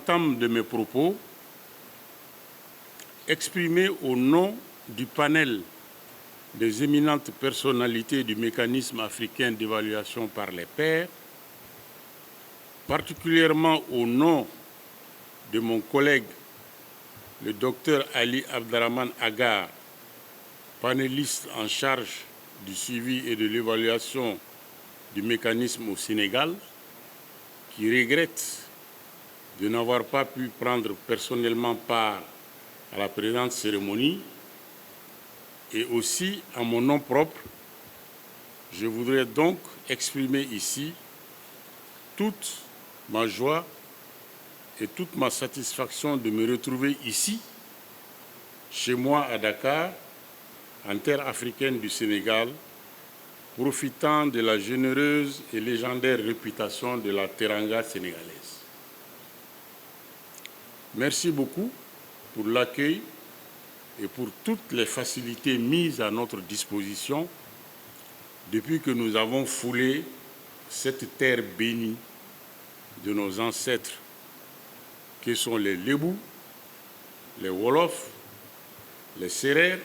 l'entame de mes propos, exprimer au nom du panel des éminentes personnalités du mécanisme africain d'évaluation par les pairs, particulièrement au nom de mon collègue, le docteur Ali Abdrahman Agar, panéliste en charge du suivi et de l'évaluation du mécanisme au Sénégal, qui regrette de n'avoir pas pu prendre personnellement part à la présente cérémonie, et aussi à mon nom propre, je voudrais donc exprimer ici toute ma joie et toute ma satisfaction de me retrouver ici, chez moi à Dakar, en terre africaine du Sénégal, profitant de la généreuse et légendaire réputation de la Teranga sénégalaise. Merci beaucoup pour l'accueil et pour toutes les facilités mises à notre disposition depuis que nous avons foulé cette terre bénie de nos ancêtres, que sont les Lébou, les Wolofs, les Sérères,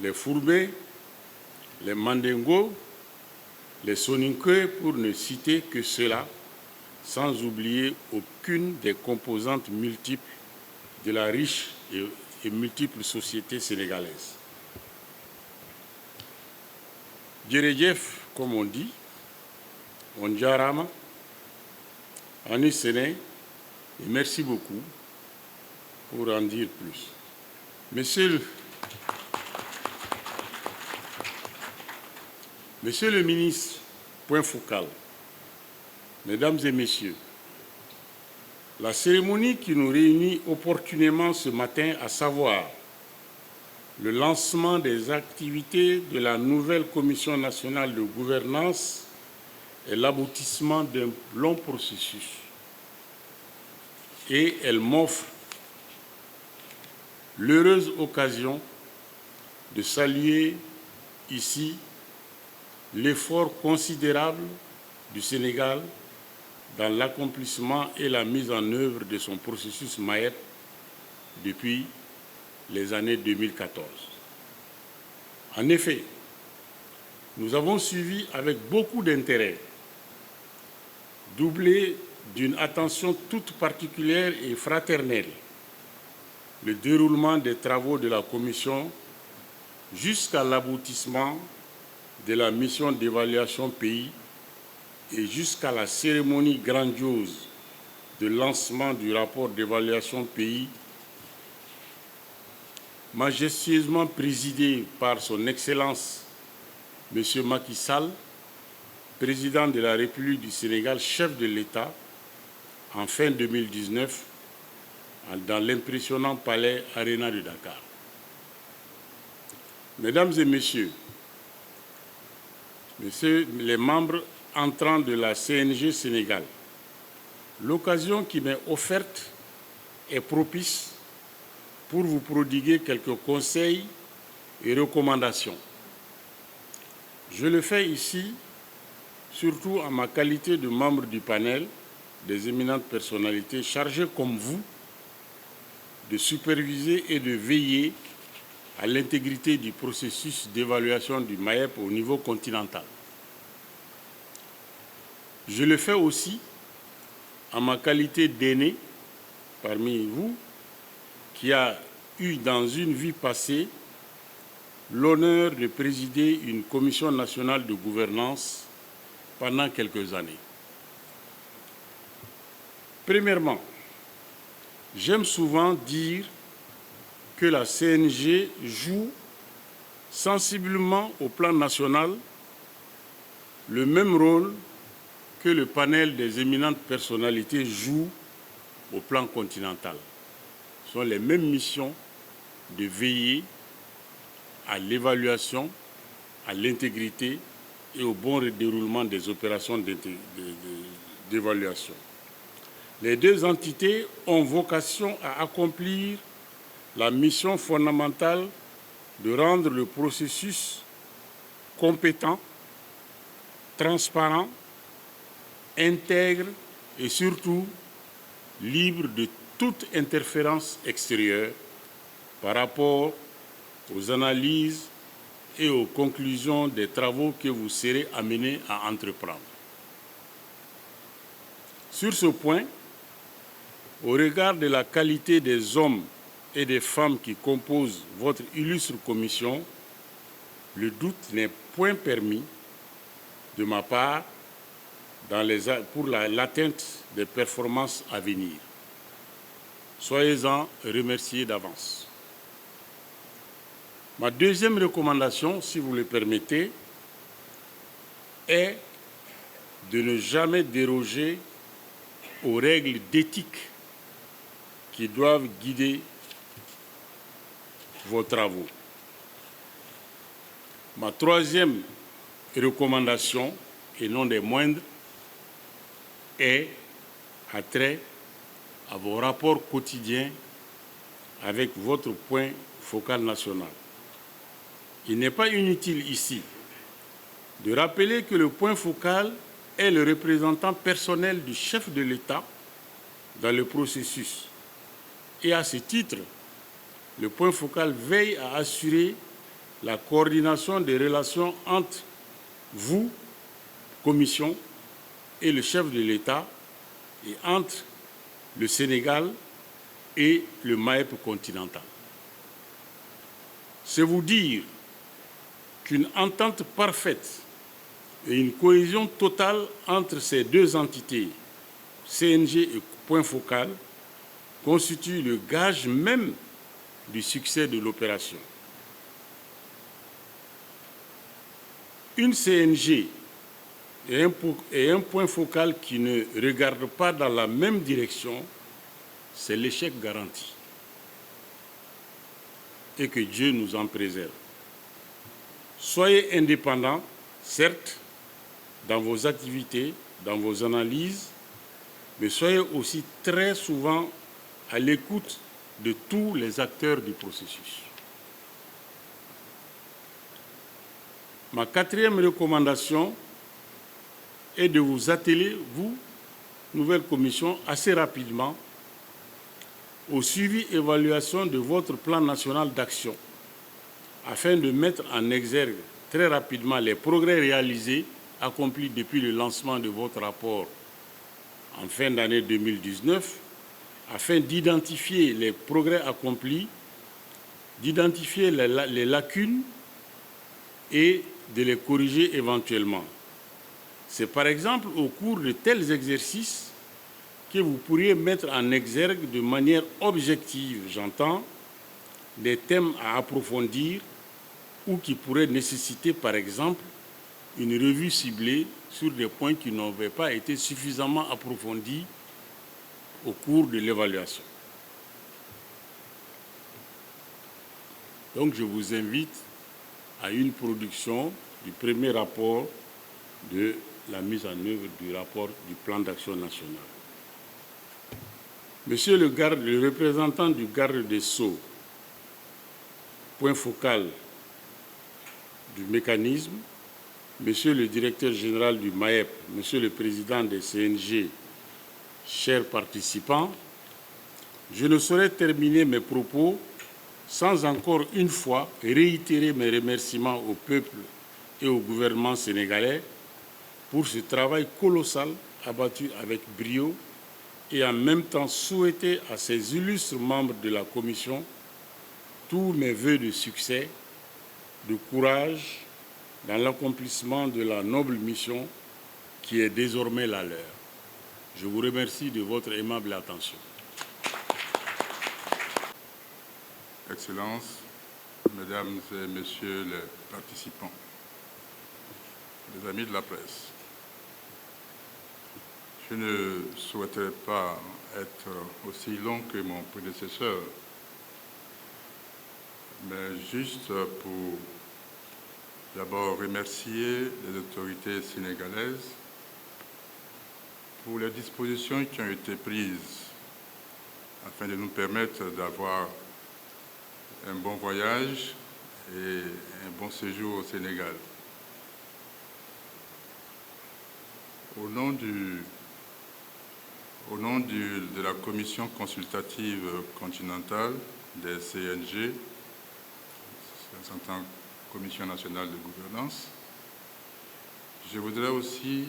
les Fourbés, les Mandingo, les Soninké, pour ne citer que cela, sans oublier aucune des composantes multiples de la riche et multiples sociétés sénégalaises. Djeredjef, comme on dit, on jarama, Ani Séné, et merci beaucoup pour en dire plus. Monsieur le ministre, point focal, Mesdames et Messieurs, la cérémonie qui nous réunit opportunément ce matin, à savoir le lancement des activités de la nouvelle Commission nationale de gouvernance, est l'aboutissement d'un long processus. Et elle m'offre l'heureuse occasion de saluer ici l'effort considérable du Sénégal dans l'accomplissement et la mise en œuvre de son processus MAEP depuis les années 2014. En effet, nous avons suivi avec beaucoup d'intérêt, doublé d'une attention toute particulière et fraternelle, le déroulement des travaux de la Commission jusqu'à l'aboutissement de la mission d'évaluation pays et jusqu'à la cérémonie grandiose de lancement du rapport d'évaluation pays, majestueusement présidé par son Excellence M. Macky Sall, président de la République du Sénégal, chef de l'État, en fin 2019, dans l'impressionnant palais Arena de Dakar. Mesdames et messieurs les membres entrants de la CNG Sénégal, l'occasion qui m'est offerte est propice pour vous prodiguer quelques conseils et recommandations. Je le fais ici, surtout en ma qualité de membre du panel des éminentes personnalités chargées comme vous de superviser et de veiller à l'intégrité du processus d'évaluation du MAEP au niveau continental. Je le fais aussi en ma qualité d'aîné parmi vous, qui a eu dans une vie passée l'honneur de présider une commission nationale de gouvernance pendant quelques années. Premièrement, j'aime souvent dire que la CNG joue sensiblement au plan national le même rôle que le panel des éminentes personnalités joue au plan continental. Ce sont les mêmes missions de veiller à l'évaluation, à l'intégrité et au bon déroulement des opérations d'évaluation. Les deux entités ont vocation à accomplir la mission fondamentale de rendre le processus compétent, transparent, intègre et surtout libre de toute interférence extérieure par rapport aux analyses et aux conclusions des travaux que vous serez amenés à entreprendre. Sur ce point, au regard de la qualité des hommes et des femmes qui composent votre illustre commission, le doute n'est point permis de ma part pour l'atteinte des performances à venir. Soyez-en remerciés d'avance. Ma deuxième recommandation, si vous le permettez, est de ne jamais déroger aux règles d'éthique qui doivent guider vos travaux. Ma troisième recommandation, et non des moindres, a trait à vos rapports quotidiens avec votre point focal national. Il n'est pas inutile ici de rappeler que le point focal est le représentant personnel du chef de l'État dans le processus. Et à ce titre, le point focal veille à assurer la coordination des relations entre vous, Commission, et le chef de l'État, et entre le Sénégal et le MAEP continental. C'est vous dire qu'une entente parfaite et une cohésion totale entre ces deux entités, CNG et point focal, constituent le gage même du succès de l'opération. Une CNG et un point focal qui ne regardent pas dans la même direction, c'est l'échec garanti. Et que Dieu nous en préserve. Soyez indépendants, certes, dans vos activités, dans vos analyses, mais soyez aussi très souvent à l'écoute de tous les acteurs du processus. Ma quatrième recommandation est de vous atteler, vous, nouvelle commission, assez rapidement au suivi et évaluation de votre plan national d'action afin de mettre en exergue très rapidement les progrès réalisés, accomplis depuis le lancement de votre rapport en fin d'année 2019, afin d'identifier les progrès accomplis, d'identifier les lacunes et de les corriger éventuellement. C'est par exemple au cours de tels exercices que vous pourriez mettre en exergue de manière objective, j'entends, des thèmes à approfondir ou qui pourraient nécessiter par exemple une revue ciblée sur des points qui n'avaient pas été suffisamment approfondis au cours de l'évaluation. Donc je vous invite à une production du premier rapport de la mise en œuvre du rapport du plan d'action national. Monsieur le représentant du garde des Sceaux, point focal du mécanisme, Monsieur le directeur général du MAEP, Monsieur le président des CNG, chers participants, je ne saurais terminer mes propos sans encore une fois réitérer mes remerciements au peuple et au gouvernement sénégalais pour ce travail colossal abattu avec brio et en même temps souhaiter à ces illustres membres de la Commission tous mes vœux de succès, de courage dans l'accomplissement de la noble mission qui est désormais la leur. Je vous remercie de votre aimable attention. Excellences, Mesdames et Messieurs les participants, les amis de la presse, je ne souhaiterais pas être aussi long que mon prédécesseur, mais juste pour d'abord remercier les autorités sénégalaises pour les dispositions qui ont été prises afin de nous permettre d'avoir un bon voyage et un bon séjour au Sénégal. Au nom du Au nom de la Commission consultative continentale des CNG, en tant que Commission nationale de gouvernance, je voudrais aussi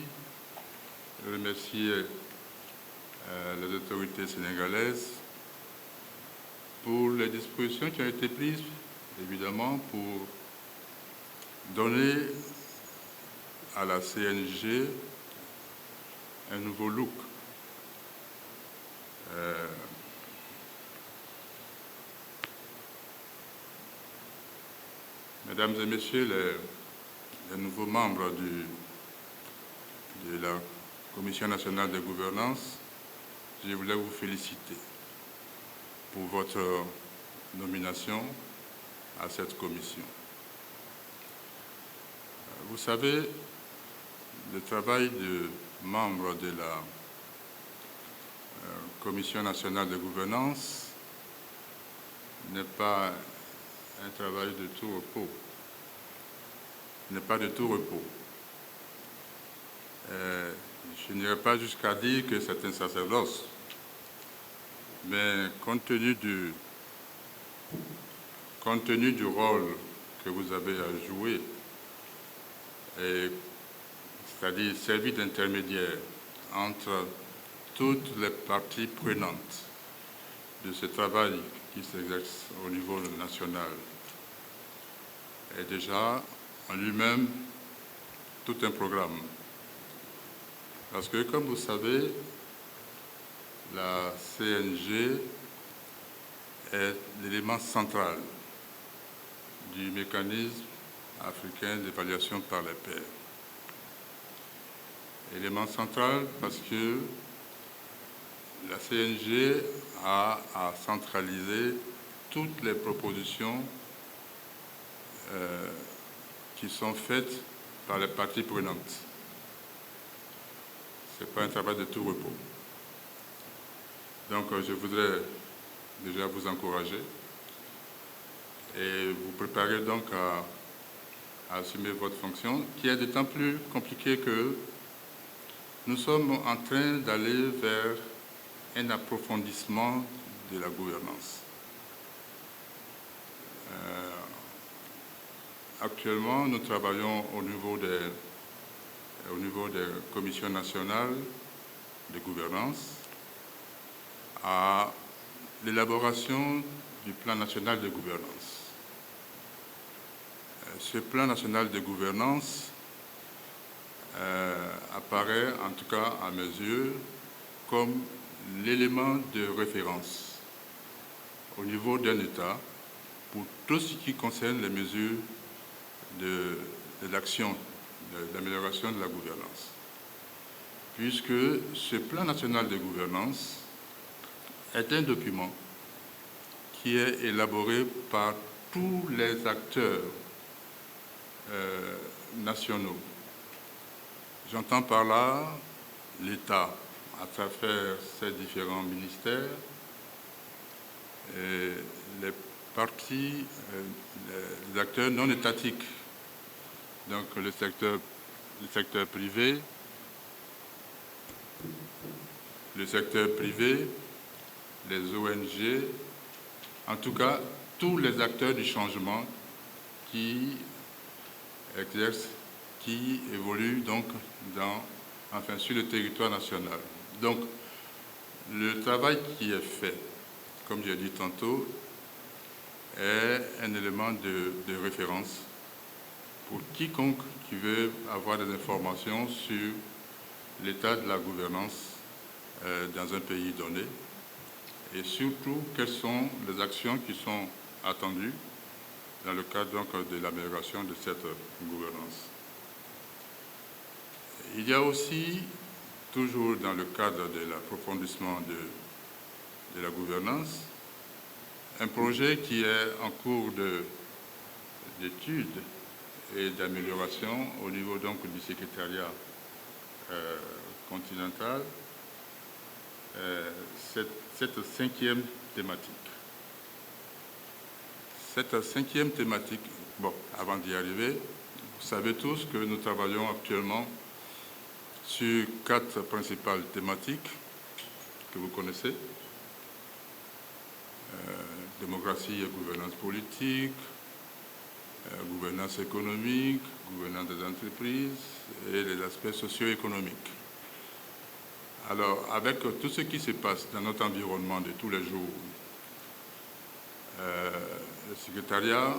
remercier les autorités sénégalaises pour les dispositions qui ont été prises, évidemment, pour donner à la CNG un nouveau look. Mesdames et messieurs les nouveaux membres de la Commission nationale de gouvernance, je voulais vous féliciter pour votre nomination à cette commission. Vous savez, le travail de membre de la Commission nationale de gouvernance n'est pas un travail de tout repos. N'est pas de tout repos. Je n'irai pas jusqu'à dire que c'est un sacerdoce, mais compte tenu du rôle que vous avez à jouer, c'est-à-dire servir d'intermédiaire entre toutes les parties prenantes de ce travail qui s'exerce au niveau national, est déjà en lui-même tout un programme. Parce que, comme vous savez, la CNG est l'élément central du mécanisme africain d'évaluation par les pairs. Élément central parce que la CNG a à centraliser toutes les propositions qui sont faites par les parties prenantes. Ce n'est pas un travail de tout repos. Donc, je voudrais déjà vous encourager et vous préparer donc à assumer votre fonction, qui est d'autant plus compliquée que nous sommes en train d'aller vers un approfondissement de la gouvernance. Actuellement, nous travaillons au niveau des commissions nationales de gouvernance à l'élaboration du plan national de gouvernance. Ce plan national de gouvernance apparaît, en tout cas à mes yeux, comme l'élément de référence au niveau d'un État pour tout ce qui concerne les mesures de l'action, de l'amélioration de la gouvernance. Puisque ce plan national de gouvernance est un document qui est élaboré par tous les acteurs nationaux. J'entends par là l'État à travers ses différents ministères, et les parties, les acteurs non étatiques, donc le secteur privé, les ONG, en tout cas tous les acteurs du changement qui exercent, qui évoluent donc sur le territoire national. Donc, le travail qui est fait, comme j'ai dit tantôt, est un élément de référence pour quiconque qui veut avoir des informations sur l'état de la gouvernance dans un pays donné et surtout quelles sont les actions qui sont attendues dans le cadre donc, de l'amélioration de cette gouvernance. Il y a aussi, toujours dans le cadre de l'approfondissement de la gouvernance, un projet qui est en cours d'étude et d'amélioration au niveau donc du secrétariat continental, cette cinquième thématique. Cette cinquième thématique, bon, avant d'y arriver, vous savez tous que nous travaillons actuellement sur 4 principales thématiques que vous connaissez. Démocratie et gouvernance politique, gouvernance économique, gouvernance des entreprises et les aspects socio-économiques. Alors, avec tout ce qui se passe dans notre environnement de tous les jours, le secrétariat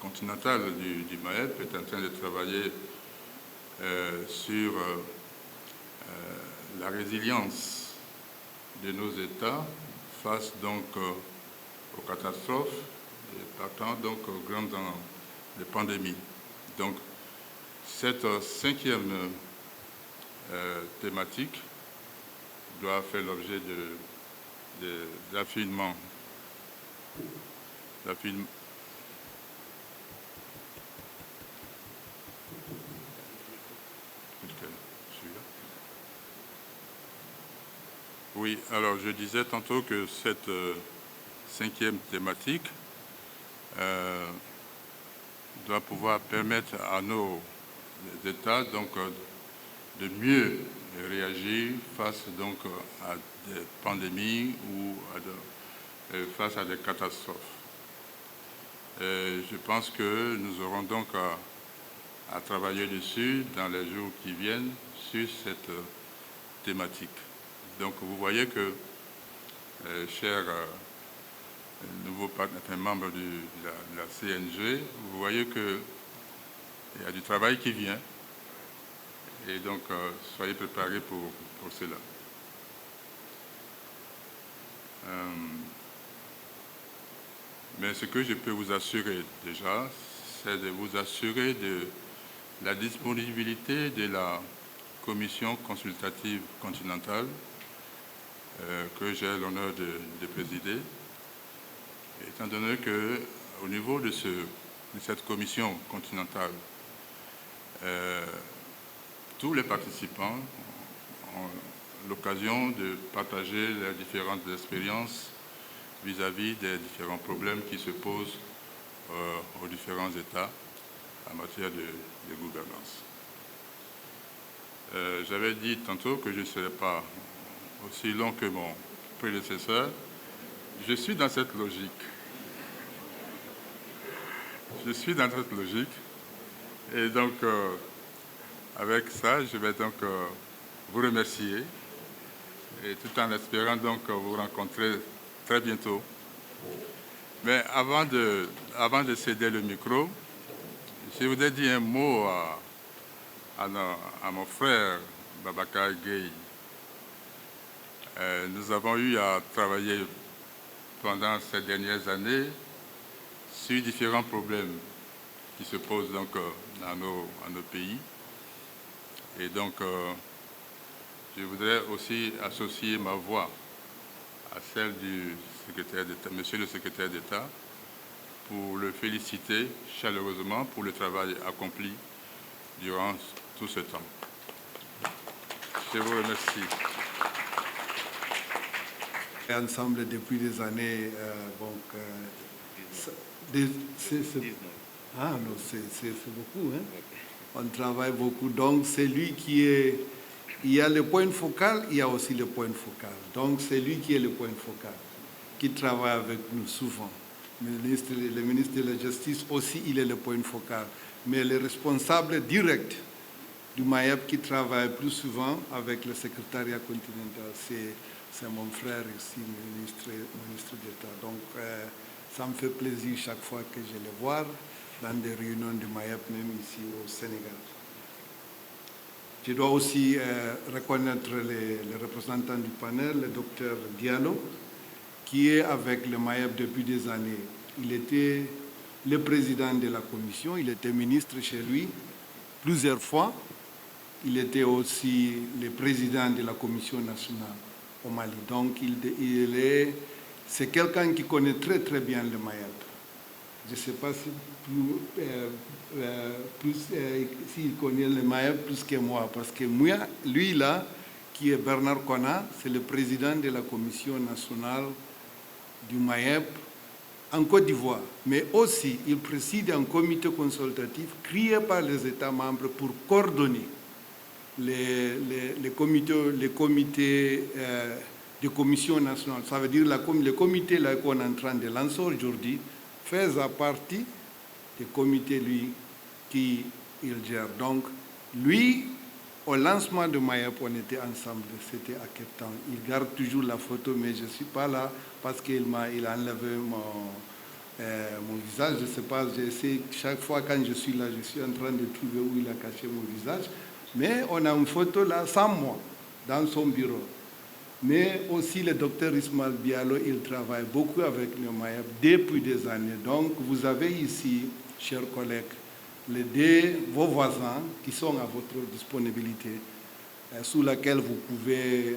continental du MAEP est en train de travailler sur la résilience de nos États face donc aux catastrophes et partant donc aux grandes pandémies. Donc cette cinquième thématique doit faire l'objet d'affinement. Oui, alors je disais tantôt que cette cinquième thématique doit pouvoir permettre à nos États donc de mieux réagir face donc à des pandémies ou face à des catastrophes. Je pense que nous aurons donc à travailler dessus dans les jours qui viennent sur cette thématique. Donc vous voyez que, chers nouveaux membres de la CNG, vous voyez qu'il y a du travail qui vient. Et donc, soyez préparés pour cela. Mais ce que je peux vous assurer déjà, c'est de vous assurer de la disponibilité de la commission consultative continentale que j'ai l'honneur de présider, étant donné qu'au niveau de cette commission continentale, tous les participants ont l'occasion de partager leurs différentes expériences vis-à-vis des différents problèmes qui se posent aux différents États en matière de gouvernance. J'avais dit tantôt que je ne serais pas aussi long que mon prédécesseur. Je suis dans cette logique. Et donc, avec ça, je vais donc vous remercier, et tout en espérant donc vous rencontrer très bientôt. Mais avant de céder le micro, je voudrais dire un mot à mon frère Babacar Gueye. Nous avons eu à travailler pendant ces dernières années sur différents problèmes qui se posent donc à nos pays. Et donc, je voudrais aussi associer ma voix à celle du secrétaire d'État, Monsieur le secrétaire d'État, pour le féliciter chaleureusement pour le travail accompli durant tout ce temps. Je vous remercie. Ensemble depuis des années, c'est beaucoup, hein? On travaille beaucoup, donc c'est lui qui est, il y a le point focal, il y a aussi le point focal, donc c'est lui qui est le point focal, qui travaille avec nous souvent. Le ministre de la Justice aussi, il est le point focal, mais le responsable direct du MAEP qui travaille plus souvent avec le secrétariat continental, c'est mon frère ici, ministre d'État. Donc, ça me fait plaisir chaque fois que je le vois dans des réunions du MAEP, même ici au Sénégal. Je dois aussi reconnaître les représentants du panel, le docteur Diallo, qui est avec le MAEP depuis des années. Il était le président de la commission, il était ministre chez lui plusieurs fois. Il était aussi le président de la commission nationale au Mali. Donc, c'est quelqu'un qui connaît très très bien le MAEP. Je ne sais pas s'il connaît le MAEP plus que moi, parce que moi, lui là, qui est Bernard Kona, c'est le président de la commission nationale du MAEP en Côte d'Ivoire. Mais aussi, il préside un comité consultatif créé par les États membres pour coordonner les comités de commission nationale, ça veut dire le comité là qu'on est en train de lancer aujourd'hui, faisait partie du comité lui qui il gère. Donc, lui, au lancement de Mayap, on était ensemble, c'était à Cape Town. Il garde toujours la photo, mais je ne suis pas là parce qu'il a enlevé mon visage. Je ne sais pas, j'essaie, chaque fois quand je suis là, je suis en train de trouver où il a caché mon visage. Mais on a une photo là, sans moi, dans son bureau. Mais aussi le docteur Ismaël Bialo, il travaille beaucoup avec le Mayap depuis des années. Donc, vous avez ici, chers collègues, vos voisins qui sont à votre disponibilité, sous laquelle vous pouvez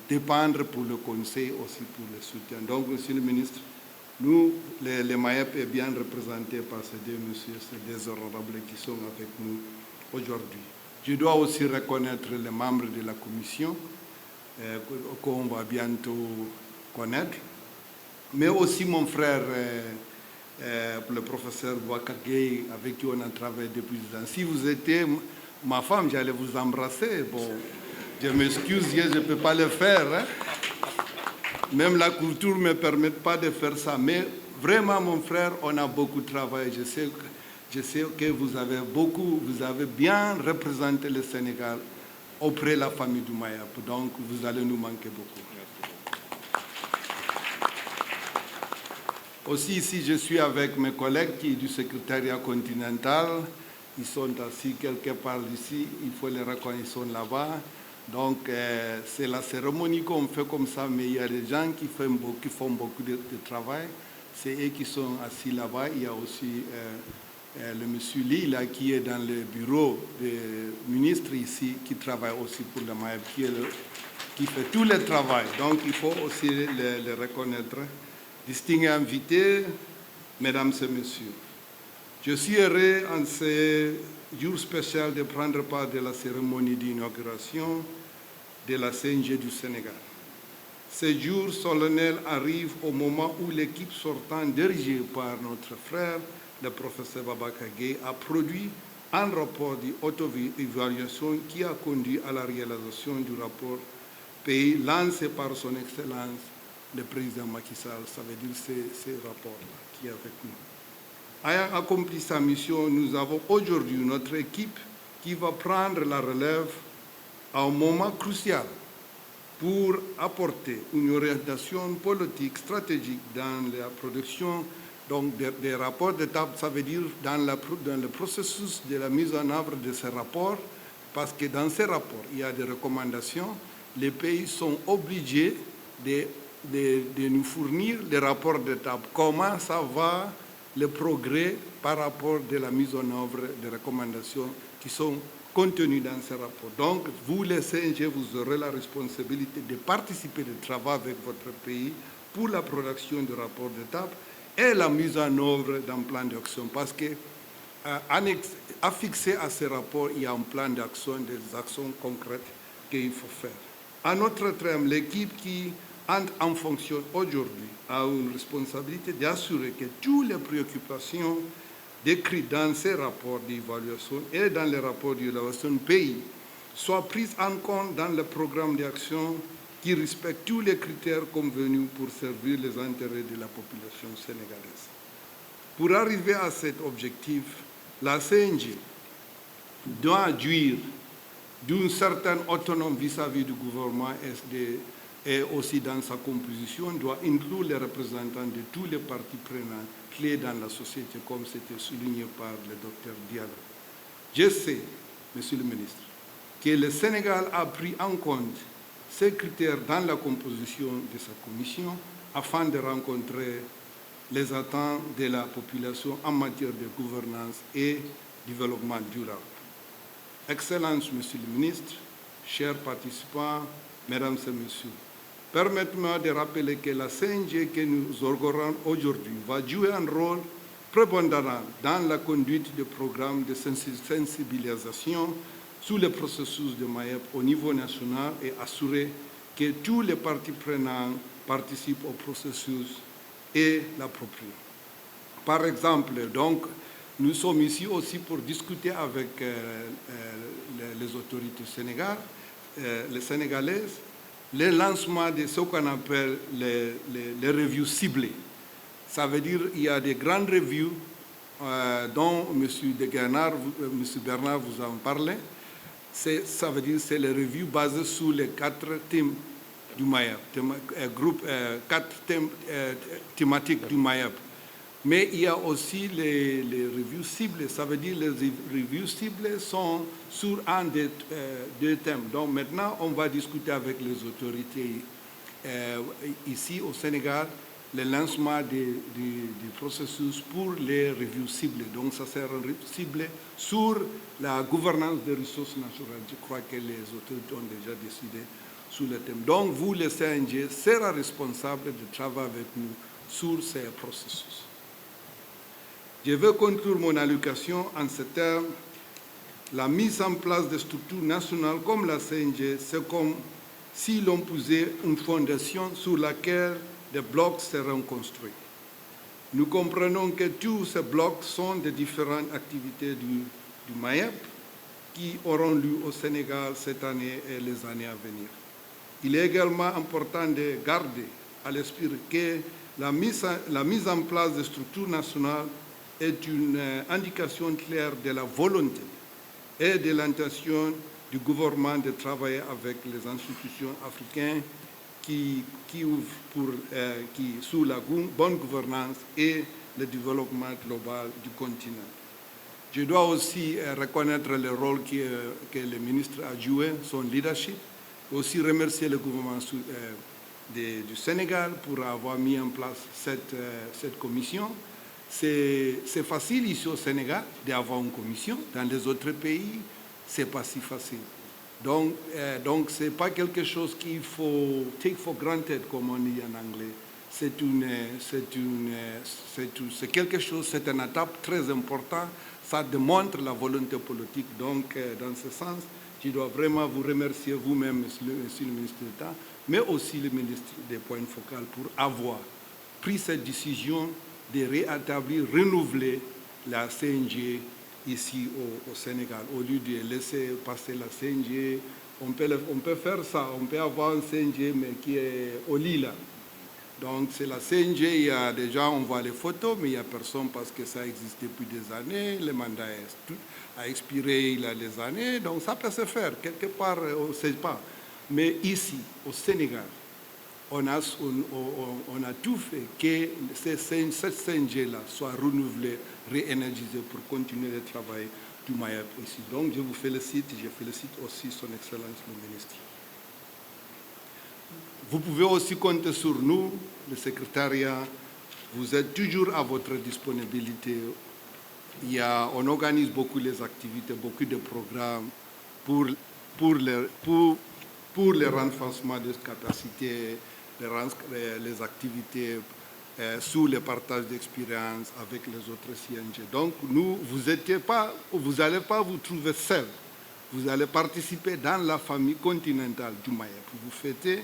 dépendre pour le conseil, aussi pour le soutien. Donc, Monsieur le ministre, nous, les Mayap est bien représenté par ces deux messieurs, ces deux honorables qui sont avec nous aujourd'hui. Je dois aussi reconnaître les membres de la commission qu'on va bientôt connaître, mais aussi mon frère, le professeur Bouakagay, avec qui on a travaillé depuis des ans. Si vous étiez ma femme, j'allais vous embrasser. Bon, je m'excuse, je ne peux pas le faire. Hein. Même la culture ne me permet pas de faire ça. Mais vraiment, mon frère, on a beaucoup travaillé. Je sais que vous avez bien représenté le Sénégal auprès de la famille du Mayap. Donc, vous allez nous manquer beaucoup. Aussi, ici, je suis avec mes collègues qui sont du secrétariat continental. Ils sont assis quelque part ici. Il faut les reconnaître, ils sont là-bas. Donc, c'est la cérémonie qu'on fait comme ça, mais il y a des gens qui font beaucoup de travail. C'est eux qui sont assis là-bas. Il y a aussi le monsieur Lee, là, qui est dans le bureau des ministres ici, qui travaille aussi pour le Mayap, qui fait tout le travail. Donc, il faut aussi le reconnaître. Distingués invités, mesdames et messieurs, je suis heureux en ce jour spécial de prendre part de la cérémonie d'inauguration de la CNG du Sénégal. Ce jour solennel arrive au moment où l'équipe sortante dirigée par notre frère, le professeur Babakagé, a produit un rapport d'auto-évaluation qui a conduit à la réalisation du rapport pays lancé par son Excellence le président Macky Sall. Ça veut dire ces rapports-là qui est avec nous. Ayant accompli sa mission, nous avons aujourd'hui notre équipe qui va prendre la relève à un moment crucial pour apporter une orientation politique stratégique dans la production donc des rapports d'étape, ça veut dire dans le processus de la mise en œuvre de ces rapports, parce que dans ces rapports, il y a des recommandations. Les pays sont obligés de nous fournir des rapports d'étape. Comment ça va, le progrès par rapport de la mise en œuvre des recommandations qui sont contenues dans ces rapports. Donc, vous, les CNG, vous aurez la responsabilité de participer, de travailler avec votre pays pour la production de rapports d'étape et la mise en œuvre d'un plan d'action. Parce que, affixé à ces rapports, il y a un plan d'action, des actions concrètes qu'il faut faire. À notre terme, l'équipe qui entre en fonction aujourd'hui a une responsabilité d'assurer que toutes les préoccupations décrites dans ces rapports d'évaluation et dans les rapports d'évaluation pays soient prises en compte dans le programme d'action qui respecte tous les critères convenus pour servir les intérêts de la population sénégalaise. Pour arriver à cet objectif, la CNG doit jouir d'une certaine autonomie vis-à-vis du gouvernement et aussi dans sa composition doit inclure les représentants de tous les partis prenants clés dans la société, comme c'était souligné par le docteur Diallo. Je sais, Monsieur le ministre, que le Sénégal a pris en compte ces critères dans la composition de sa commission afin de rencontrer les attentes de la population en matière de gouvernance et développement durable. Excellence, Monsieur le ministre, chers participants, mesdames et messieurs, permettez-moi de rappeler que la CNG que nous organiserons aujourd'hui va jouer un rôle prépondérant dans la conduite du programme de sensibilisation sur le processus de Mayap au niveau national et assurer que tous les parties prenantes participent au processus et l'approprient. Par exemple, donc, Nous sommes ici aussi pour discuter avec les autorités sénégalaises, le lancement de ce qu'on appelle les reviews ciblées. Ça veut dire qu'il y a des grandes reviews dont M. Bernard vous en parlait. Ça veut dire que c'est les reviews basées sur les 4 thèmes du MAEP, 4 thèmes thématiques du MAEP. Mais il y a aussi les reviews ciblées. Ça veut dire que les reviews ciblées sont sur un des 2 thèmes. Donc maintenant, on va discuter avec les autorités ici au Sénégal le lancement du processus pour les reviews ciblées. Donc ça sera ciblé sur la gouvernance des ressources naturelles. Je crois que les autorités ont déjà décidé sur le thème. Donc vous, le CNG, sera responsable de travailler avec nous sur ces processus. Je veux conclure mon allocution en ces termes. La mise en place de structures nationales comme la CNG, c'est comme si l'on posait une fondation sur laquelle des blocs seront construits. Nous comprenons que tous ces blocs sont des différentes activités du MAEP qui auront lieu au Sénégal cette année et les années à venir. Il est également important de garder à l'esprit que la mise en place de structures nationales est une indication claire de la volonté et de l'intention du gouvernement de travailler avec les institutions africaines qui sous la bonne gouvernance et le développement global du continent. Je dois aussi reconnaître le rôle que le ministre a joué, son leadership, aussi remercier le gouvernement du Sénégal pour avoir mis en place cette commission. C'est facile ici au Sénégal d'avoir une commission. Dans les autres pays, ce n'est pas si facile. Donc ce n'est pas quelque chose qu'il faut take for granted, comme on dit en anglais. C'est quelque chose, c'est une étape très importante. Ça démontre la volonté politique. Donc, dans ce sens, je dois vraiment vous remercier vous-même, monsieur le ministre d'État, mais aussi le ministre des Points Focaux pour avoir pris cette décision de rétablir, renouveler la CNG ici au Sénégal. Au lieu de laisser passer la CNG, on peut faire ça, on peut avoir un CNG mais qui est au lit là. Donc c'est la CNG, il y a déjà, on voit les photos, mais il n'y a personne parce que ça existe depuis des années, le mandat a expiré il y a des années, donc ça peut se faire, quelque part, on ne sait pas. Mais ici, au Sénégal, on a tout fait que cette CNG-là soit renouvelée, réénergisée pour continuer le travail du MAEP ici. Donc je vous félicite et je félicite aussi son Excellence le ministre. Vous pouvez aussi compter sur nous, le secrétariat. Vous êtes toujours à votre disponibilité. On organise beaucoup les activités, beaucoup de programmes pour le renforcement des capacités, les activités sous le partage d'expérience avec les autres CNG. Donc, vous n'allez pas vous trouver seul. Vous allez participer dans la famille continentale du MAEP. Vous faites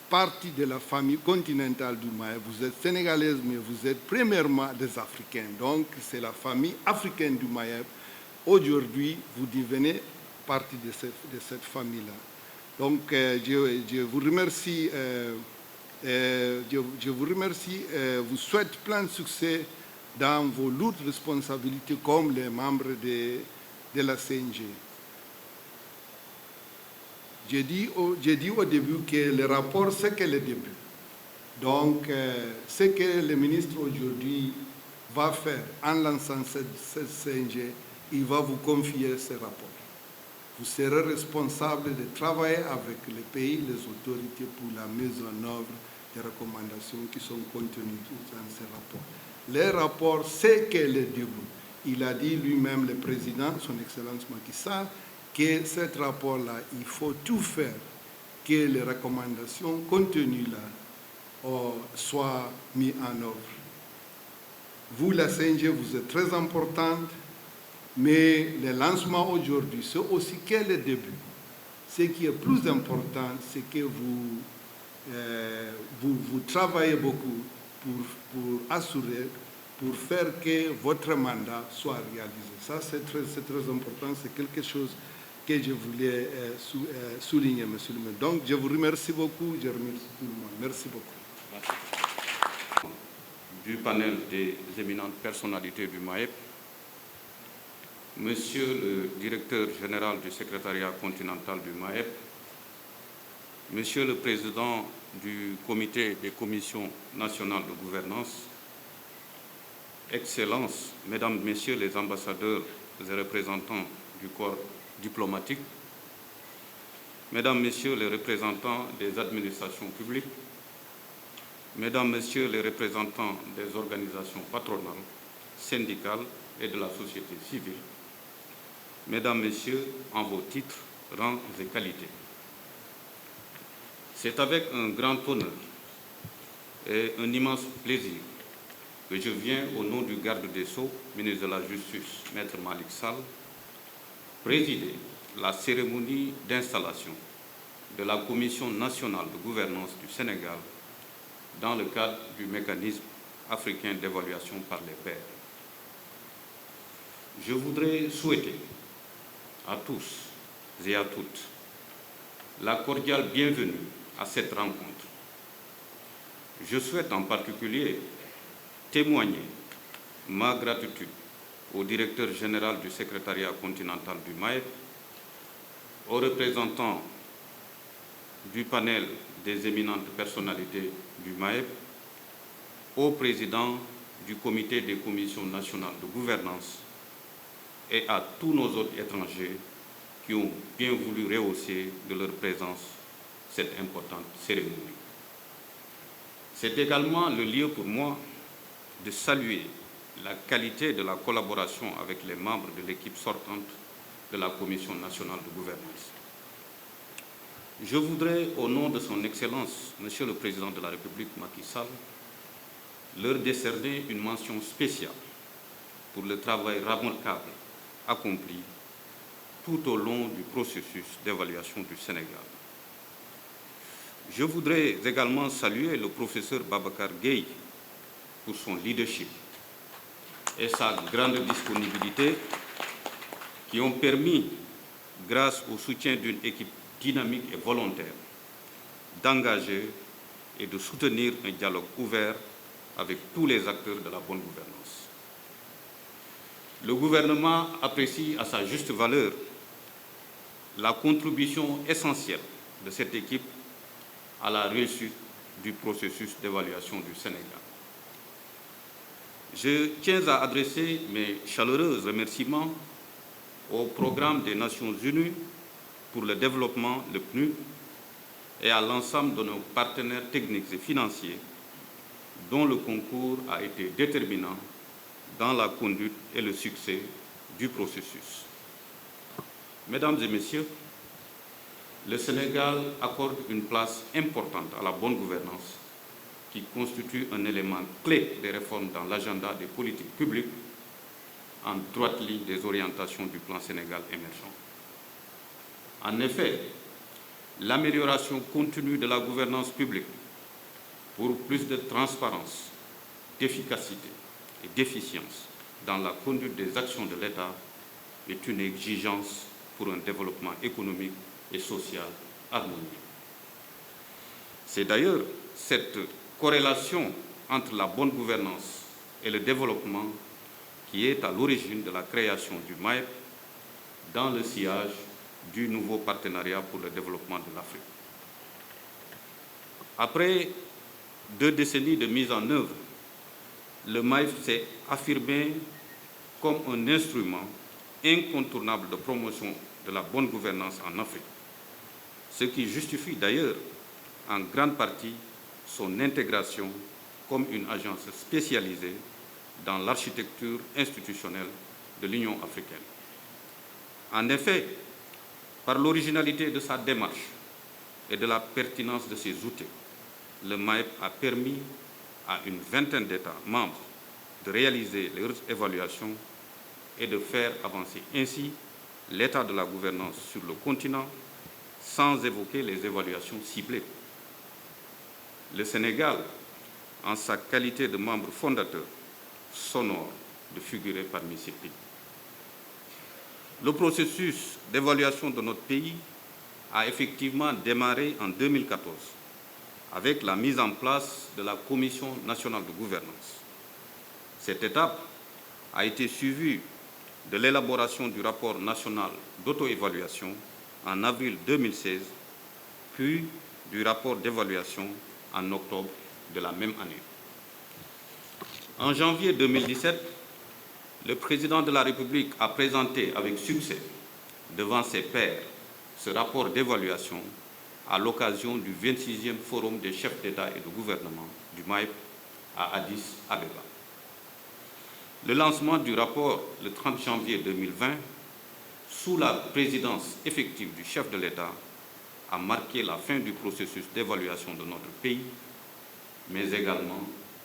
partie de la famille continentale du MAEP. Vous êtes sénégalaise, mais vous êtes premièrement des Africains. Donc, c'est la famille africaine du MAEP. Aujourd'hui, vous devenez partie de cette famille-là. Donc, je vous remercie. Je vous remercie. Vous souhaite plein de succès dans vos lourdes responsabilités comme les membres de la CNG. J'ai dit au début que le rapport, c'est que le début. Donc, ce que le ministre aujourd'hui va faire en lançant cette CNG, il va vous confier ce rapport. Vous serez responsable de travailler avec les pays, les autorités pour la mise en œuvre des recommandations qui sont contenues dans ce rapport. Le rapport, c'est que le début. Il a dit lui-même, le président, son Excellence Macky Sall, que ce rapport-là, il faut tout faire que les recommandations contenues là soient mises en œuvre. Vous, la CNG, vous êtes très importante, mais le lancement aujourd'hui, c'est aussi que le début. Ce qui est plus important, c'est que vous travaillez beaucoup pour assurer pour faire que votre mandat soit réalisé. Ça, c'est très important, c'est quelque chose que je voulais souligner, monsieur le maire. Donc, je vous remercie beaucoup, je remercie tout le monde. Merci beaucoup. Du panel des éminentes personnalités du MAEP, Monsieur le directeur général du secrétariat continental du MAEP, Monsieur le président du comité des commissions nationales de gouvernance, Excellences, Mesdames, Messieurs les ambassadeurs et représentants du corps diplomatique, Mesdames, Messieurs les représentants des administrations publiques, Mesdames, Messieurs les représentants des organisations patronales, syndicales et de la société civile, Mesdames, Messieurs, en vos titres, rangs et qualités. C'est avec un grand honneur et un immense plaisir que je viens, au nom du garde des Sceaux, ministre de la Justice, Maître Malick Sall, présider la cérémonie d'installation de la Commission nationale de gouvernance du Sénégal dans le cadre du mécanisme africain d'évaluation par les pairs. Je voudrais souhaiter à tous et à toutes la cordiale bienvenue à cette rencontre. Je souhaite en particulier témoigner ma gratitude au directeur général du secrétariat continental du MAEP, aux représentants du panel des éminentes personnalités du MAEP, au président du comité des commissions nationales de gouvernance et à tous nos autres étrangers qui ont bien voulu rehausser de leur présence cette importante cérémonie. C'est également le lieu pour moi de saluer la qualité de la collaboration avec les membres de l'équipe sortante de la Commission nationale de gouvernance. Je voudrais, au nom de son Excellence, Monsieur le Président de la République, Macky Sall, leur décerner une mention spéciale pour le travail remarquable accompli tout au long du processus d'évaluation du Sénégal. Je voudrais également saluer le professeur Babacar Gueye pour son leadership et sa grande disponibilité qui ont permis, grâce au soutien d'une équipe dynamique et volontaire, d'engager et de soutenir un dialogue ouvert avec tous les acteurs de la bonne gouvernance. Le gouvernement apprécie à sa juste valeur la contribution essentielle de cette équipe à la réussite du processus d'évaluation du Sénégal. Je tiens à adresser mes chaleureux remerciements au Programme des Nations Unies pour le développement, le PNUD, et à l'ensemble de nos partenaires techniques et financiers dont le concours a été déterminant dans la conduite et le succès du processus. Mesdames et Messieurs, le Sénégal accorde une place importante à la bonne gouvernance qui constitue un élément clé des réformes dans l'agenda des politiques publiques en droite ligne des orientations du plan Sénégal émergent. En effet, l'amélioration continue de la gouvernance publique pour plus de transparence, d'efficacité et d'efficience dans la conduite des actions de l'État est une exigence pour un développement économique et social harmonieux. C'est d'ailleurs cette corrélation entre la bonne gouvernance et le développement qui est à l'origine de la création du MAEP dans le sillage du nouveau partenariat pour le développement de l'Afrique. Après 2 décennies de mise en œuvre, le MAEP s'est affirmé comme un instrument incontournable de promotion de la bonne gouvernance en Afrique, ce qui justifie d'ailleurs en grande partie son intégration comme une agence spécialisée dans l'architecture institutionnelle de l'Union africaine. En effet, par l'originalité de sa démarche et de la pertinence de ses outils, le MAEP a permis à une vingtaine d'États membres de réaliser leurs évaluations et de faire avancer ainsi l'état de la gouvernance sur le continent sans évoquer les évaluations ciblées. Le Sénégal, en sa qualité de membre fondateur, s'honore de figurer parmi ces pays. Le processus d'évaluation de notre pays a effectivement démarré en 2014 avec la mise en place de la Commission nationale de gouvernance. Cette étape a été suivie de l'élaboration du rapport national d'auto-évaluation en avril 2016, puis du rapport d'évaluation en octobre de la même année. En janvier 2017, le président de la République a présenté avec succès devant ses pairs ce rapport d'évaluation à l'occasion du 26e Forum des chefs d'État et de gouvernement du MAEP à Addis Abeba. Le lancement du rapport le 30 janvier 2020, sous la présidence effective du chef de l'État, a marqué la fin du processus d'évaluation de notre pays, mais également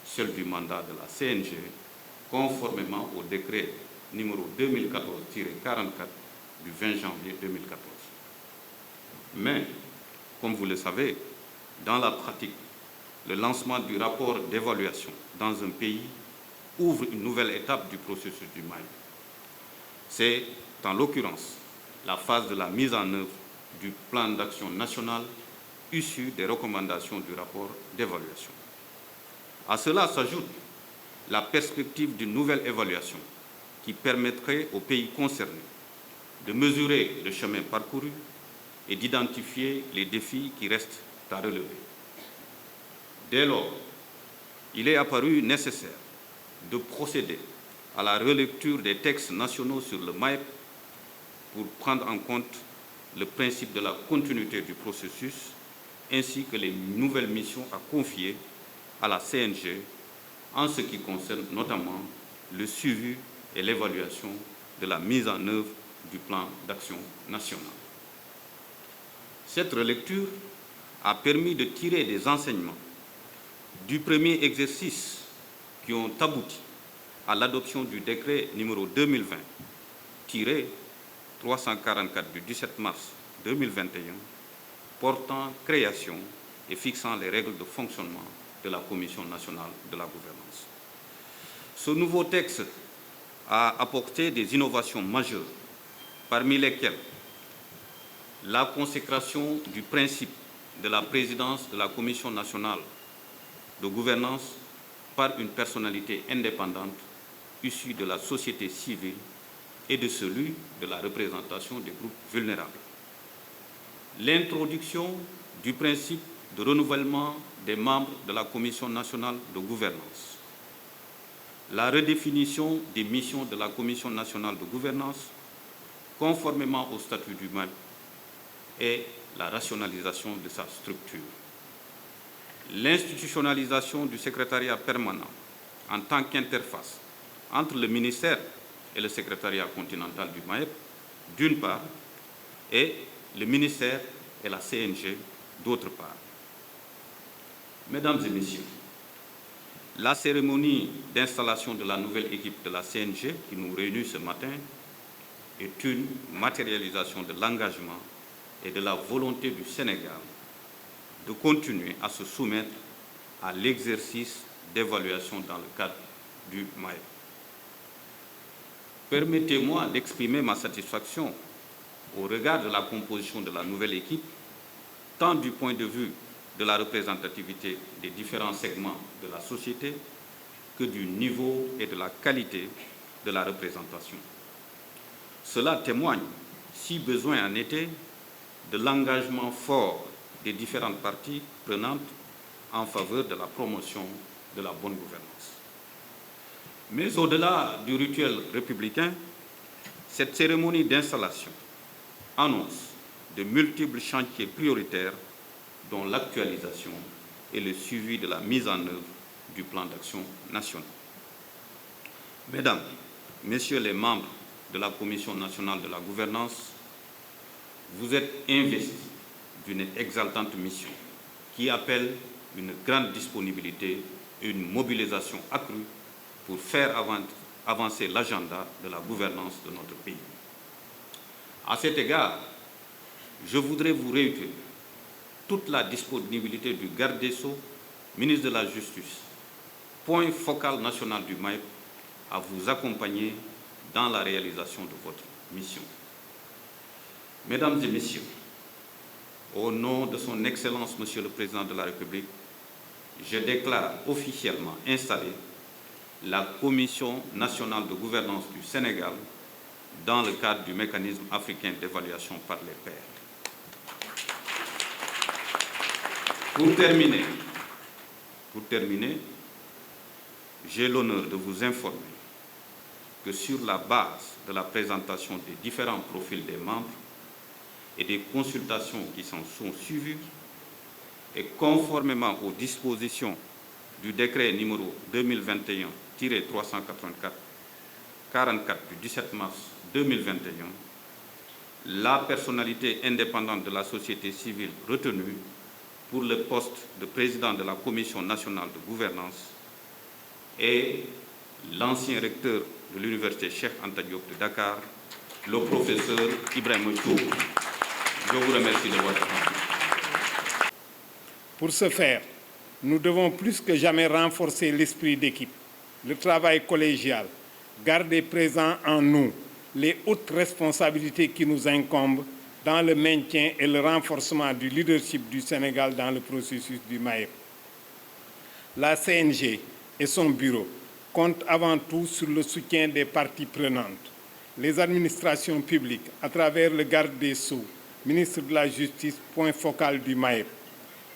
celle du mandat de la CNG, conformément au décret numéro 2014-44 du 20 janvier 2014. Mais, comme vous le savez, dans la pratique, le lancement du rapport d'évaluation dans un pays ouvre une nouvelle étape du processus du MAEP. C'est, en l'occurrence, la phase de la mise en œuvre du plan d'action national issu des recommandations du rapport d'évaluation. À cela s'ajoute la perspective d'une nouvelle évaluation qui permettrait aux pays concernés de mesurer le chemin parcouru et d'identifier les défis qui restent à relever. Dès lors, il est apparu nécessaire de procéder à la relecture des textes nationaux sur le MAEP pour prendre en compte le principe de la continuité du processus ainsi que les nouvelles missions à confier à la CNG en ce qui concerne notamment le suivi et l'évaluation de la mise en œuvre du plan d'action national. Cette relecture a permis de tirer des enseignements du premier exercice qui ont abouti à l'adoption du décret numéro 2020-344 du 17 mars 2021 portant création et fixant les règles de fonctionnement de la Commission nationale de la gouvernance. Ce nouveau texte a apporté des innovations majeures, parmi lesquelles la consécration du principe de la présidence de la Commission nationale de gouvernance par une personnalité indépendante issue de la société civile et de celui de la représentation des groupes vulnérables. L'introduction du principe de renouvellement des membres de la Commission nationale de gouvernance. La redéfinition des missions de la Commission nationale de gouvernance conformément au statut du MAEP et la rationalisation de sa structure. L'institutionnalisation du secrétariat permanent en tant qu'interface entre le ministère et le secrétariat continental du MAEP, d'une part, et le ministère et la CNG, d'autre part. Mesdames et messieurs, la cérémonie d'installation de la nouvelle équipe de la CNG qui nous réunit ce matin est une matérialisation de l'engagement et de la volonté du Sénégal de continuer à se soumettre à l'exercice d'évaluation dans le cadre du MAEP. Permettez-moi d'exprimer ma satisfaction au regard de la composition de la nouvelle équipe, tant du point de vue de la représentativité des différents segments de la société que du niveau et de la qualité de la représentation. Cela témoigne, si besoin en était, de l'engagement fort des différentes parties prenantes en faveur de la promotion de la bonne gouvernance. Mais au-delà du rituel républicain, cette cérémonie d'installation annonce de multiples chantiers prioritaires dont l'actualisation et le suivi de la mise en œuvre du plan d'action national. Mesdames, Messieurs les membres de la Commission nationale de la gouvernance, vous êtes investis d'une exaltante mission qui appelle une grande disponibilité et une mobilisation accrue pour faire avancer l'agenda de la gouvernance de notre pays. À cet égard, je voudrais vous réitérer toute la disponibilité du garde des Sceaux, ministre de la Justice, point focal national du MAEP à vous accompagner dans la réalisation de votre mission. Mesdames et Messieurs, au nom de son Excellence, Monsieur le Président de la République, je déclare officiellement installée la Commission nationale de gouvernance du Sénégal dans le cadre du mécanisme africain d'évaluation par les pairs. Pour terminer, j'ai l'honneur de vous informer que sur la base de la présentation des différents profils des membres et des consultations qui s'en sont suivies, et conformément aux dispositions du décret numéro 2021-344 du 17 mars 2021, la personnalité indépendante de la société civile retenue pour le poste de président de la Commission nationale de gouvernance est l'ancien recteur de l'Université Cheikh Anta Diop de Dakar, le professeur Ibrahima Diop. Je vous remercie de votre attention. Pour ce faire, nous devons plus que jamais renforcer l'esprit d'équipe, le travail collégial, garder présent en nous les hautes responsabilités qui nous incombent dans le maintien et le renforcement du leadership du Sénégal dans le processus du MAEP. La CNG et son bureau comptent avant tout sur le soutien des parties prenantes, les administrations publiques à travers le garde des Sceaux, ministre de la Justice, point focal du MAEP,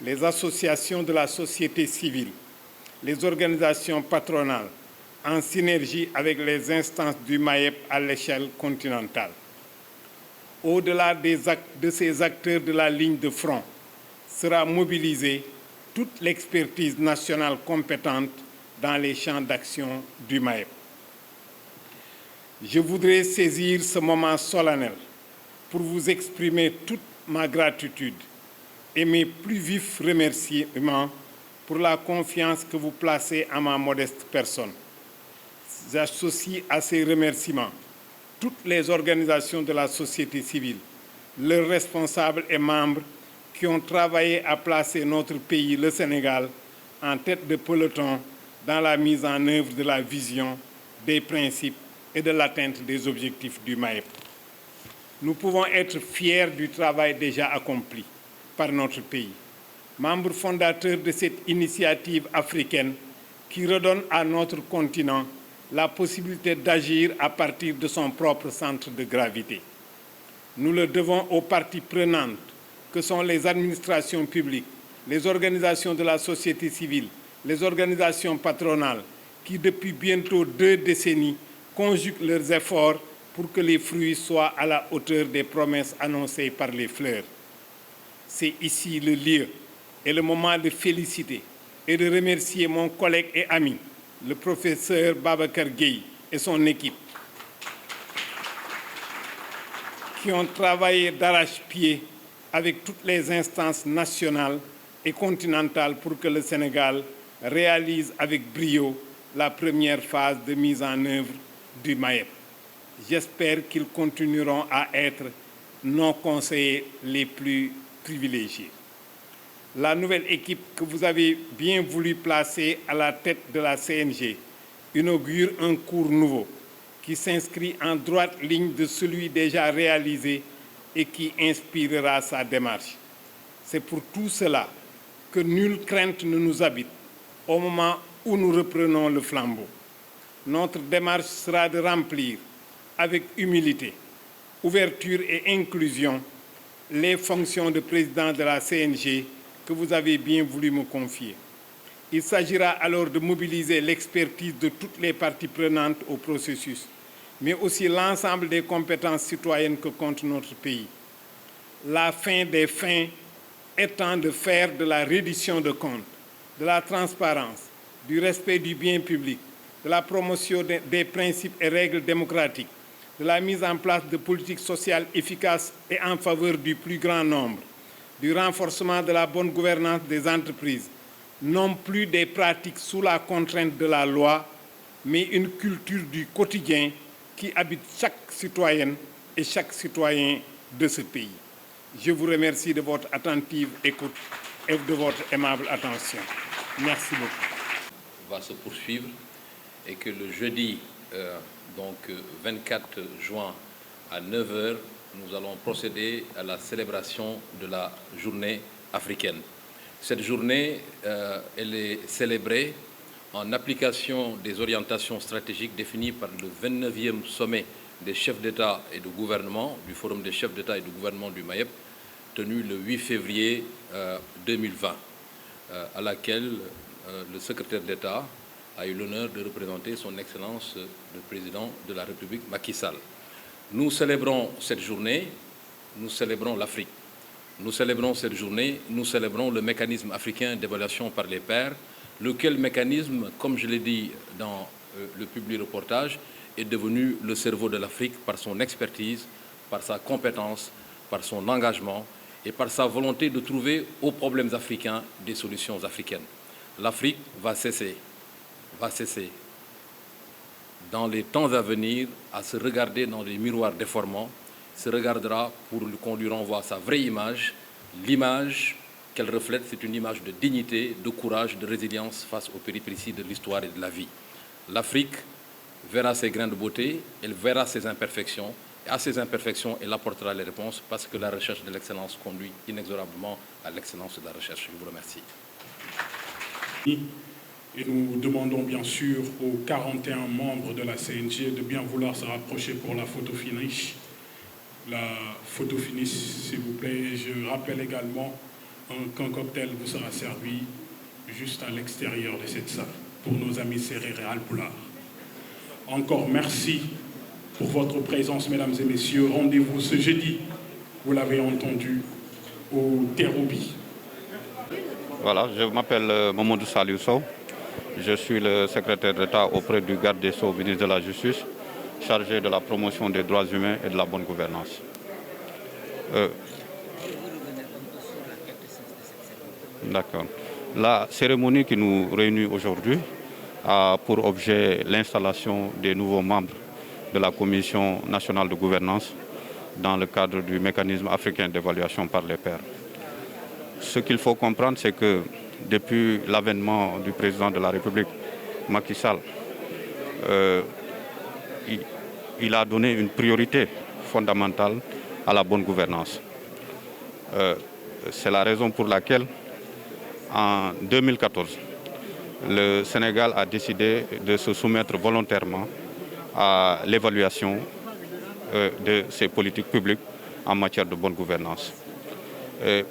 les associations de la société civile, les organisations patronales, en synergie avec les instances du MAEP à l'échelle continentale. Au-delà de ces acteurs de la ligne de front, sera mobilisée toute l'expertise nationale compétente dans les champs d'action du MAEP. Je voudrais saisir ce moment solennel pour vous exprimer toute ma gratitude et mes plus vifs remerciements pour la confiance que vous placez en ma modeste personne. J'associe à ces remerciements toutes les organisations de la société civile, leurs responsables et membres qui ont travaillé à placer notre pays, le Sénégal, en tête de peloton dans la mise en œuvre de la vision, des principes et de l'atteinte des objectifs du MAEP. Nous pouvons être fiers du travail déjà accompli par notre pays, membre fondateur de cette initiative africaine qui redonne à notre continent la possibilité d'agir à partir de son propre centre de gravité. Nous le devons aux parties prenantes que sont les administrations publiques, les organisations de la société civile, les organisations patronales qui, depuis bientôt 2 décennies, conjuguent leurs efforts pour que les fruits soient à la hauteur des promesses annoncées par les fleurs. C'est ici le lieu et le moment de féliciter et de remercier mon collègue et ami, le professeur Babacar Gueye et son équipe, qui ont travaillé d'arrache-pied avec toutes les instances nationales et continentales pour que le Sénégal réalise avec brio la première phase de mise en œuvre du MAEP. J'espère qu'ils continueront à être nos conseillers les plus privilégiés. La nouvelle équipe que vous avez bien voulu placer à la tête de la CNG inaugure un cours nouveau qui s'inscrit en droite ligne de celui déjà réalisé et qui inspirera sa démarche. C'est pour tout cela que nulle crainte ne nous habite au moment où nous reprenons le flambeau. Notre démarche sera de remplir avec humilité, ouverture et inclusion les fonctions de président de la CNG que vous avez bien voulu me confier. Il s'agira alors de mobiliser l'expertise de toutes les parties prenantes au processus, mais aussi l'ensemble des compétences citoyennes que compte notre pays. La fin des fins étant de faire de la reddition de comptes, de la transparence, du respect du bien public, de la promotion des principes et règles démocratiques, de la mise en place de politiques sociales efficaces et en faveur du plus grand nombre, du renforcement de la bonne gouvernance des entreprises, non plus des pratiques sous la contrainte de la loi, mais une culture du quotidien qui habite chaque citoyenne et chaque citoyen de ce pays. Je vous remercie de votre attentive écoute et de votre aimable attention. Merci beaucoup. Va se poursuivre et que le jeudi 24 juin à 9 h, nous allons procéder à la célébration de la journée africaine. Cette journée, elle est célébrée en application des orientations stratégiques définies par le 29e sommet des chefs d'État et de gouvernement, du Forum des chefs d'État et de gouvernement du Mayep, tenu le 8 février 2020, à laquelle le secrétaire d'État a eu l'honneur de représenter son Excellence le Président de la République, Macky Sall. Nous célébrons cette journée, nous célébrons l'Afrique. Nous célébrons cette journée, nous célébrons le mécanisme africain d'évaluation par les pairs, lequel mécanisme, comme je l'ai dit dans le public reportage, est devenu le cerveau de l'Afrique par son expertise, par sa compétence, par son engagement et par sa volonté de trouver aux problèmes africains des solutions africaines. L'Afrique va cesser dans les temps à venir à se regarder dans les miroirs déformants, se regardera pour qu'on lui renvoie sa vraie image. L'image qu'elle reflète, c'est une image de dignité, de courage, de résilience face aux péripéties de l'histoire et de la vie. L'Afrique verra ses grains de beauté, elle verra ses imperfections, et à ces imperfections, elle apportera les réponses parce que la recherche de l'excellence conduit inexorablement à l'excellence de la recherche. Je vous remercie. Et nous demandons bien sûr aux 41 membres de la CNG de bien vouloir se rapprocher pour la photo finish. La photo finish, s'il vous plaît. Je rappelle également qu'un cocktail vous sera servi juste à l'extérieur de cette salle pour nos amis serrés Alpulaar. Encore merci pour votre présence, mesdames et messieurs. Rendez-vous ce jeudi, vous l'avez entendu, au Terroubi. Voilà, je m'appelle Mamadou Saliou Sow. Je suis le secrétaire d'État auprès du garde des Sceaux, ministre de la Justice, chargé de la promotion des droits humains et de la bonne gouvernance. D'accord. La cérémonie qui nous réunit aujourd'hui a pour objet l'installation des nouveaux membres de la Commission nationale de gouvernance dans le cadre du mécanisme africain d'évaluation par les pairs. Ce qu'il faut comprendre, c'est que depuis l'avènement du président de la République, Macky Sall, il a donné une priorité fondamentale à la bonne gouvernance. C'est la raison pour laquelle, en 2014, le Sénégal a décidé de se soumettre volontairement à l'évaluation de ses politiques publiques en matière de bonne gouvernance.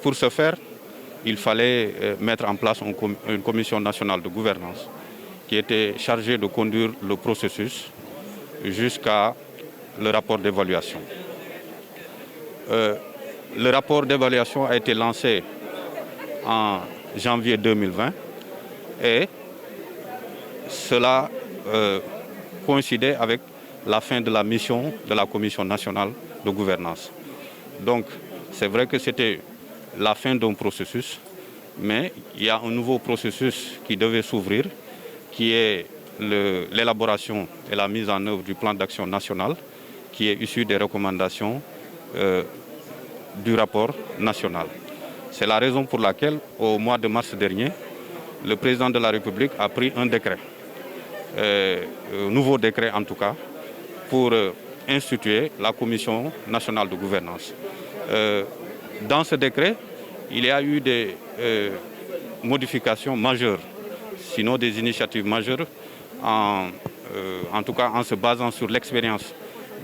Pour ce faire, il fallait mettre en place une commission nationale de gouvernance qui était chargée de conduire le processus jusqu'à le rapport d'évaluation. Le rapport d'évaluation a été lancé en janvier 2020 et cela coïncidait avec la fin de la mission de la Commission nationale de gouvernance. Donc, c'est vrai que c'était la fin d'un processus, mais il y a un nouveau processus qui devait s'ouvrir, qui est l'élaboration et la mise en œuvre du plan d'action national, qui est issu des recommandations du rapport national. C'est la raison pour laquelle, au mois de mars dernier, le président de la République a pris un décret, un nouveau décret en tout cas, pour instituer la Commission nationale de gouvernance. Dans ce décret, il y a eu des modifications majeures, sinon des initiatives majeures, en tout cas en se basant sur l'expérience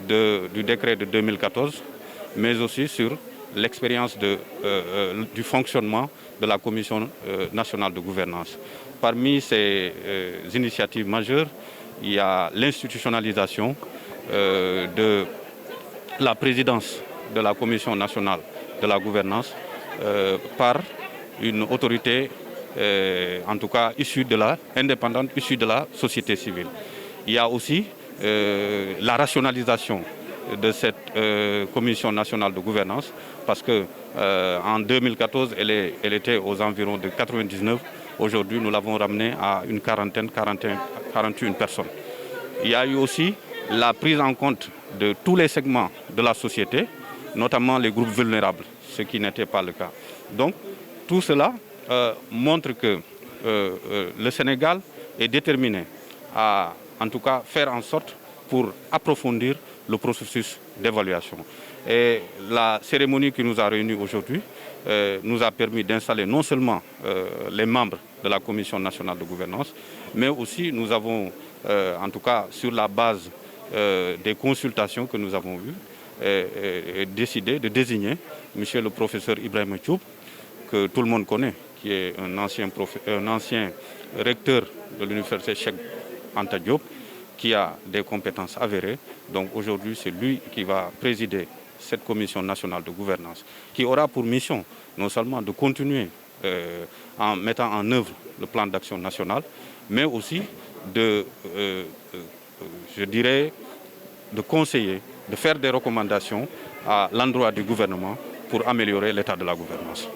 du décret de 2014, mais aussi sur l'expérience du fonctionnement de la Commission nationale de gouvernance. Parmi ces initiatives majeures, il y a l'institutionnalisation de la présidence de la Commission nationale de la gouvernance par une autorité, en tout cas indépendante, issue de la société civile. Il y a aussi la rationalisation de cette Commission nationale de gouvernance, parce qu'en 2014, elle était aux environs de 99. Aujourd'hui, nous l'avons ramenée à une quarantaine, 41 personnes. Il y a eu aussi la prise en compte de tous les segments de la société, notamment les groupes vulnérables, ce qui n'était pas le cas. Donc, tout cela montre que le Sénégal est déterminé à, en tout cas, faire en sorte pour approfondir le processus d'évaluation. Et la cérémonie qui nous a réunis aujourd'hui nous a permis d'installer non seulement les membres de la Commission nationale de gouvernance, mais aussi nous avons, en tout cas sur la base des consultations que nous avons eues, décidé de désigner M. le professeur Ibrahima Thioub, que tout le monde connaît, qui est un ancien recteur de l'université Cheikh Anta Diop, qui a des compétences avérées. Donc aujourd'hui, c'est lui qui va présider cette commission nationale de gouvernance, qui aura pour mission non seulement de continuer en mettant en œuvre le plan d'action national, mais aussi de, je dirais, de conseiller, de faire des recommandations à l'endroit du gouvernement pour améliorer l'état de la gouvernance.